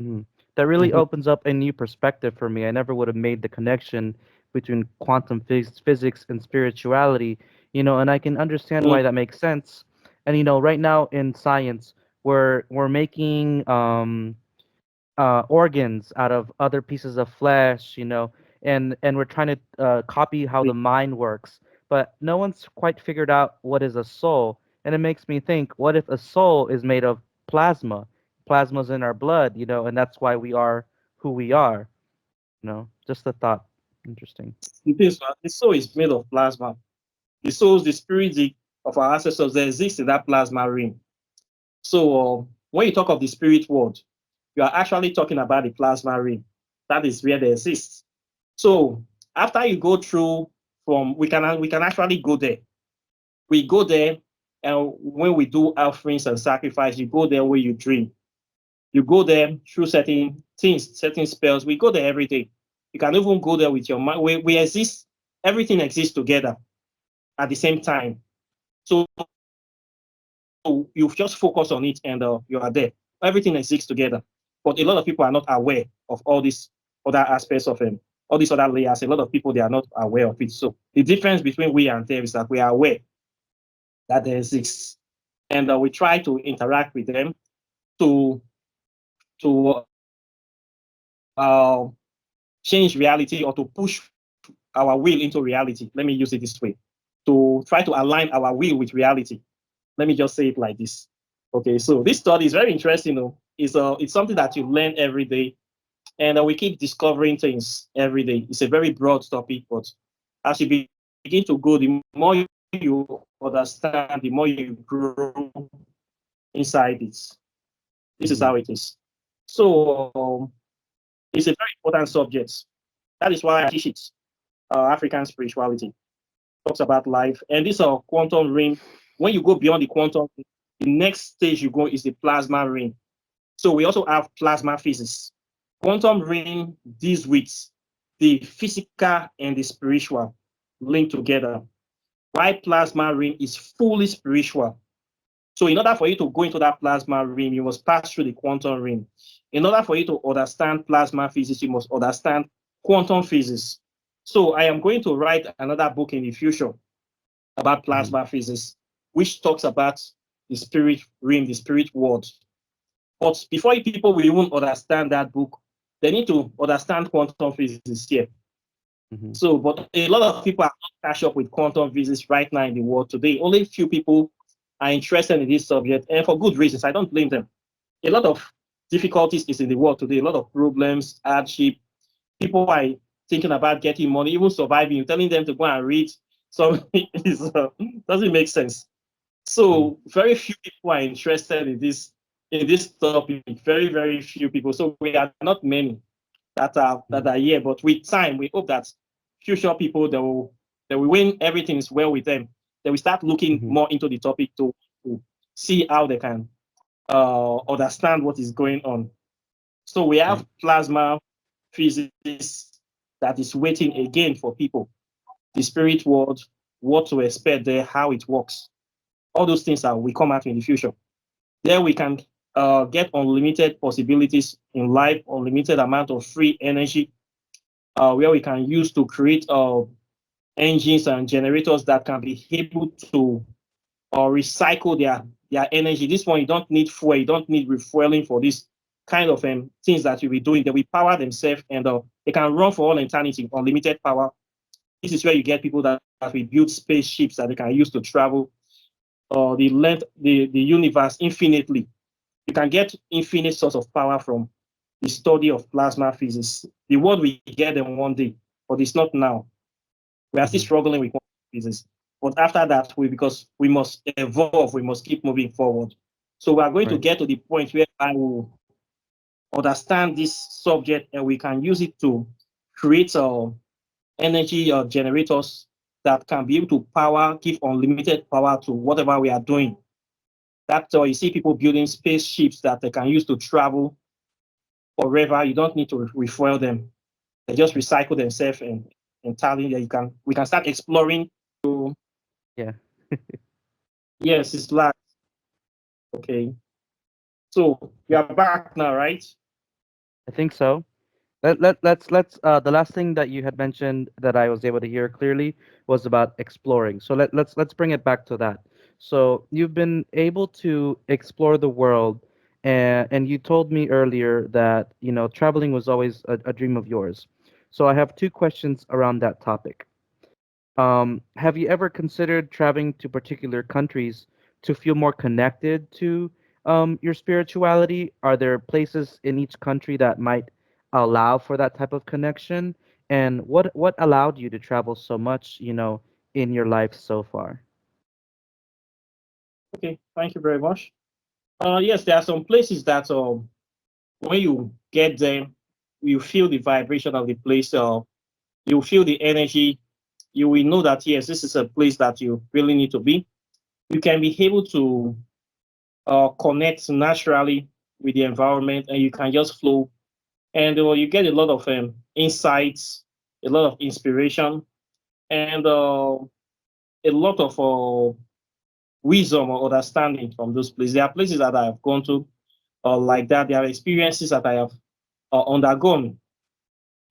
Mhm. That really Mhm. opens up a new perspective for me. I never would have made the connection between quantum physics and spirituality, and I can understand Mm. why that makes sense. And right now in science, we're making organs out of other pieces of flesh, and we're trying to copy how the mind works. But no one's quite figured out what is a soul. And it makes me think, what if a soul is made of plasma? Plasma's in our blood, and that's why we are who we are. Just a thought. Interesting. The soul is made of plasma. The souls, the spirit of our ancestors, they exist in that plasma ring. So when you talk of the spirit world, you are actually talking about the plasma ring. That is where they exist. So after you go through we can actually go there. We go there, and when we do offerings and sacrifice, you go there where you dream. You go there through certain things, certain spells. We go there every day. You can even go there with your mind. We exist, everything exists together at the same time. So you just focus on it and you are there. Everything exists together. But a lot of people are not aware of all these other aspects of all these other layers. A lot of people, they are not aware of it. So the difference between we and them is that we are aware that they exist. And we try to interact with them to change reality or to push our will into reality. Let me use it this way. To try to align our will with reality. Let me just say it like this. Okay, so this study is very interesting. It's something that you learn every day, and we keep discovering things every day. It's a very broad topic, but as you begin to go, the more you understand, the more you grow inside it. This is how it Hmm. is. So it's a very important subject. That is why I teach it, African spirituality. talks about life. And this quantum ring, when you go beyond the quantum, the next stage you go is the plasma ring. So we also have plasma physics. Quantum ring deals with the physical and the spiritual linked together. While plasma ring is fully spiritual. So in order for you to go into that plasma ring, you must pass through the quantum ring. In order for you to understand plasma physics, you must understand quantum physics. So I am going to write another book in the future about Hmm. plasma physics, which talks about the spirit ring, the spirit world. But before people will even understand that book, they need to understand quantum physics here. Hmm. So, but a lot of people are not catch up with quantum physics right now in the world today. Only few people are interested in this subject, and for good reasons. I don't blame them. A lot of difficulties is in the world today. A lot of problems, hardship. People are thinking about getting money, even surviving. You're telling them to go and read. So it doesn't make sense. Hmm. So very few people are interested in this topic. Very very few people. So we are not many that Hmm. are here. But with time, we hope that future people that will when everything is well with them, they will start looking Hmm. more into the topic to see how they can understand what is going on. So we Right. have plasma physics that is waiting again for people. The spirit world, what to expect there, how it works. All those things are will come out in the future. There we can get unlimited possibilities in life, unlimited amount of free energy, where we can use to create engines and generators that can be able to recycle their energy. This one, you don't need fuel, you don't need refueling for this kind of things that you'll be doing. They will power themselves and they can run for all eternity, unlimited power. This is where you get people that will build spaceships that they can use to travel the length, the universe infinitely. You can get infinite source of power from the study of plasma physics. The world will get them one day, but it's not now. We are still Hmm. struggling with quantum physics. But after that, because we must evolve, we must keep moving forward. So we are going to Right. get to the point where I will understand this subject and we can use it to create energy generators that can be able to power, give unlimited power to whatever we are doing. That's why you see people building spaceships that they can use to travel forever. You don't need to refuel them. They just recycle themselves and entirely. You can we can start exploring. To, Yeah. yes, it's like okay. So we are back now, right? I think so. Let's the last thing that you had mentioned that I was able to hear clearly was about exploring. So let's bring it back to that. So you've been able to explore the world, and you told me earlier that, traveling was always a dream of yours. So I have two questions around that topic. Have you ever considered traveling to particular countries to feel more connected to your spirituality? Are there places in each country that might allow for that type of connection? And what allowed you to travel so much, in your life so far? Okay, thank you very much. Yes, there are some places that when you get there, you feel the vibration of the place. You feel the energy. You will know that yes, this is a place that you really need to be. You can be able to connect naturally with the environment, and you can just flow. And you get a lot of insights, a lot of inspiration, and a lot of wisdom or understanding from those places. There are places that I have gone to like that. There are experiences that I have undergone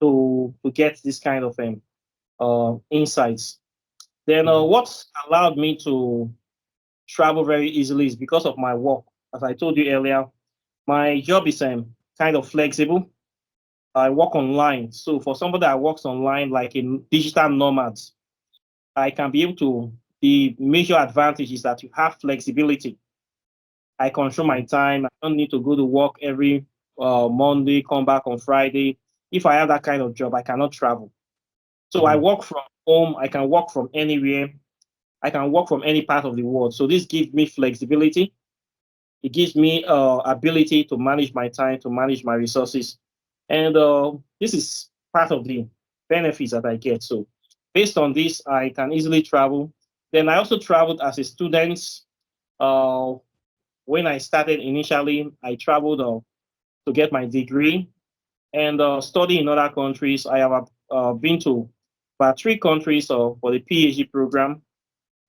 to get this kind of insights. Then Hmm. what allowed me to travel very easily is because of my work. As I told you earlier, my job is kind of flexible. I work online. So for somebody that works online, like in digital nomads, I can be able to. The major advantage is that you have flexibility. I control my time. I don't need to go to work every Monday, come back on Friday. If I have that kind of job, I cannot travel. So I Hmm. work from home. I can work from anywhere. I can work from any part of the world. So this gives me flexibility. It gives me ability to manage my time, to manage my resources, and this is part of the benefits that I get. So Based on this, I can easily travel. Then I also traveled as a student. Uh, when I started initially, I traveled to get my degree and study in other countries. I have been to about 3 countries for the PhD program.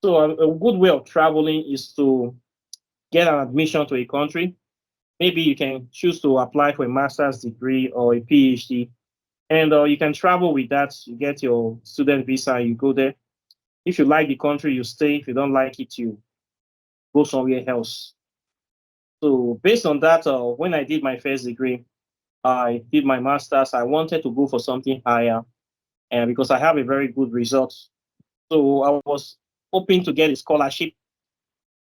So a good way of traveling is to get an admission to a country. Maybe you can choose to apply for a master's degree or a PhD, and you can travel with that. You get your student visa, you go there. If you like the country, you stay. If you don't like it, you go somewhere else. So based on that, when I did my first degree, I did my master's. I wanted to go for something higher, and because I have a very good result, so I was hoping to get a scholarship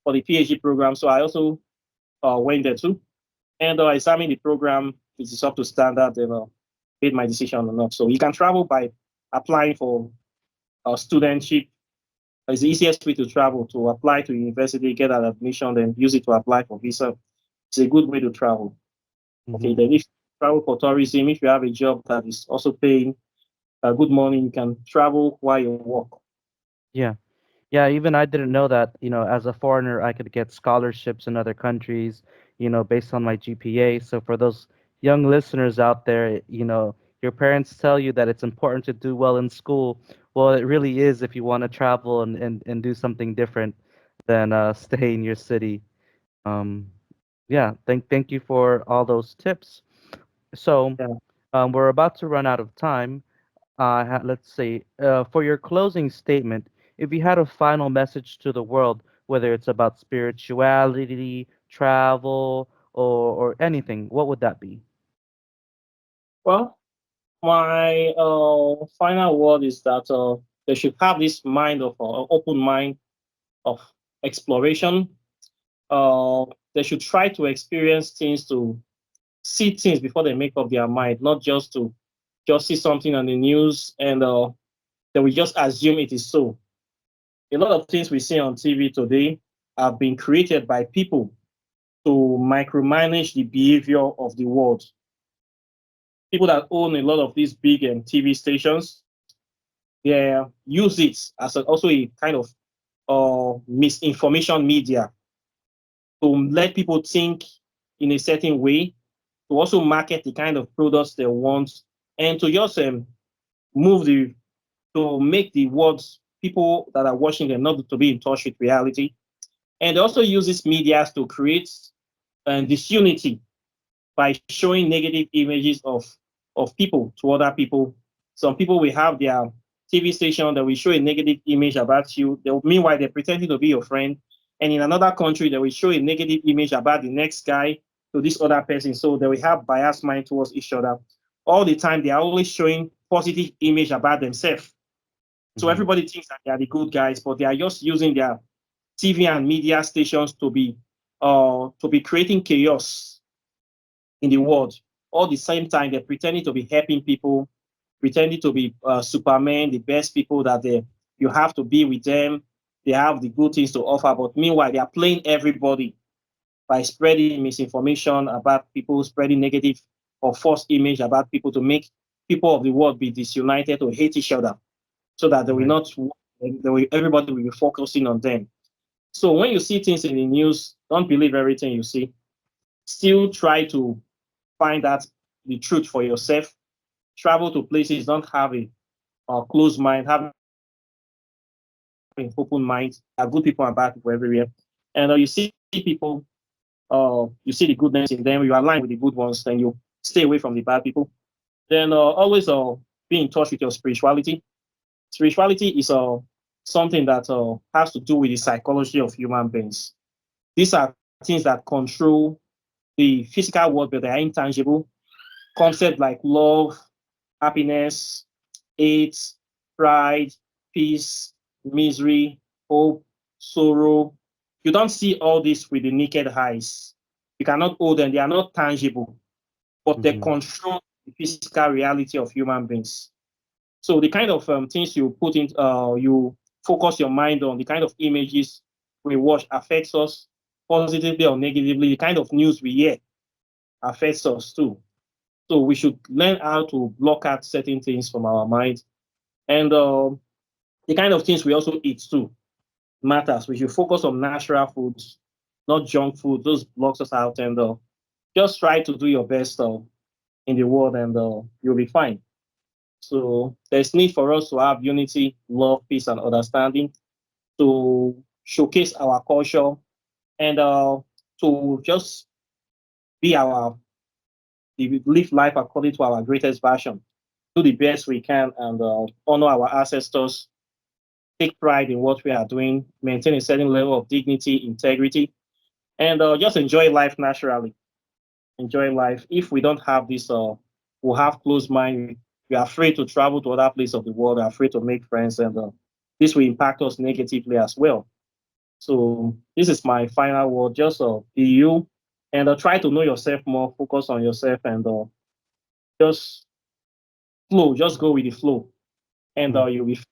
for the PhD program. So I also went there too, and I examined the program. If it's up to standard, then made my decision or not. So you can travel by applying for a studentship. It's the easiest way to travel to apply to university, get an admission, then use it to apply for visa. It's a good way to travel. Okay, Hmm. then if you travel for tourism, if you have a job that is also paying good money, you can travel while you work. Yeah. Yeah, even I didn't know that, as a foreigner, I could get scholarships in other countries, based on my GPA. So for those young listeners out there, your parents tell you that it's important to do well in school. Well, it really is if you want to travel and do something different than stay in your city. Um, yeah, thank you for all those tips. So Yeah. we're about to run out of time. Let's see, for your closing statement, if you had a final message to the world, whether it's about spirituality, travel, or anything, what would that be? Well, my final word is that they should have this mind of open mind of exploration. Uh, they should try to experience things, to see things before they make up their mind, not just to just see something on the news and they will just assume it is so. A lot of things we see on TV today have been created by people to micromanage the behavior of the world. People that own a lot of these big TV stations, they use it as also a kind of misinformation media to let people think in a certain way, to also market the kind of products they want, and to just move the to make the words people that are watching them not to be in touch with reality. And they also use these medias to create disunity by showing negative images of people to other people. Some people will have their TV station that will show a negative image about you. Meanwhile, they're pretending to be your friend. And in another country, they will show a negative image about the next guy to this other person. So they will have biased mind towards each other. All the time, they are always showing positive image about themselves. So Hmm. everybody thinks that they are the good guys, but they are just using their TV and media stations to be creating chaos in the world. All the same time, they're pretending to be helping people, pretending to be Superman, the best people that you have to be with them. They have the good things to offer, but meanwhile, they are playing everybody by spreading misinformation about people, spreading negative or false image about people to make people of the world be disunited to hate each other, so that they will Right. not, everybody will be focusing on them. So when you see things in the news, don't believe everything you see. Still try to find out the truth for yourself. Travel to places, don't have a closed mind, have an open mind. There are good people and bad people everywhere. And you see people, you see the goodness in them, you align with the good ones, then you stay away from the bad people. Then always be in touch with your spirituality. Spirituality is something that has to do with the psychology of human beings. These are things that control the physical world, but they are intangible. Concepts like love, happiness, hate, pride, peace, misery, hope, sorrow. You don't see all this with the naked eyes. You cannot hold them, they are not tangible, but they Hmm. control the physical reality of human beings. So the kind of things you put in, you focus your mind on, the kind of images we watch affects us positively or negatively. The kind of news we hear affects us too. So we should learn how to block out certain things from our mind. And The kind of things we also eat too matters. We should focus on natural foods, not junk food. Those blocks us out, and just try to do your best in the world, and you'll be fine. So there's need for us to have unity, love, peace, and understanding to showcase our culture, and to just be our live life according to our greatest version. Do the best we can, and honor our ancestors. Take pride in what we are doing. Maintain a certain level of dignity, integrity, and just enjoy life naturally. Enjoy life. If we don't have this, we'll have closed mind. We are afraid to travel to other places of the world. We are afraid to make friends, and this will impact us negatively as well. So this is my final word. Just be you, and try to know yourself more. Focus on yourself, and just flow. Just go with the flow, and Mm. you'll be fine.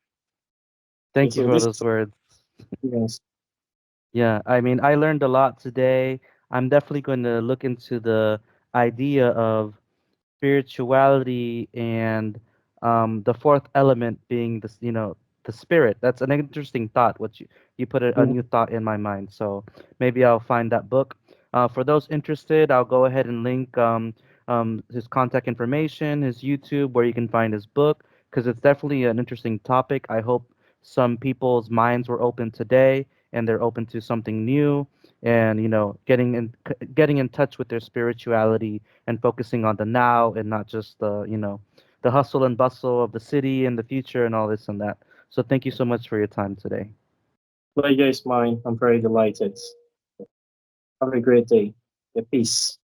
Thank you So for this those is words. yes. Yeah, I mean, I learned a lot today. I'm definitely going to look into the idea of spirituality and the fourth element being this, the spirit. That's an interesting thought. What you put a Mhm. new thought in my mind. So maybe I'll find that book. For those interested, I'll go ahead and link his contact information, his YouTube, where you can find his book, because it's definitely an interesting topic. I hope some people's minds were open today and they're open to something new, and getting in touch with their spirituality and focusing on the now and not just the hustle and bustle of the city and the future and all this and that. So thank you so much for your time today. Pleasure is mine. I'm very delighted. Have a great day. Yeah, peace.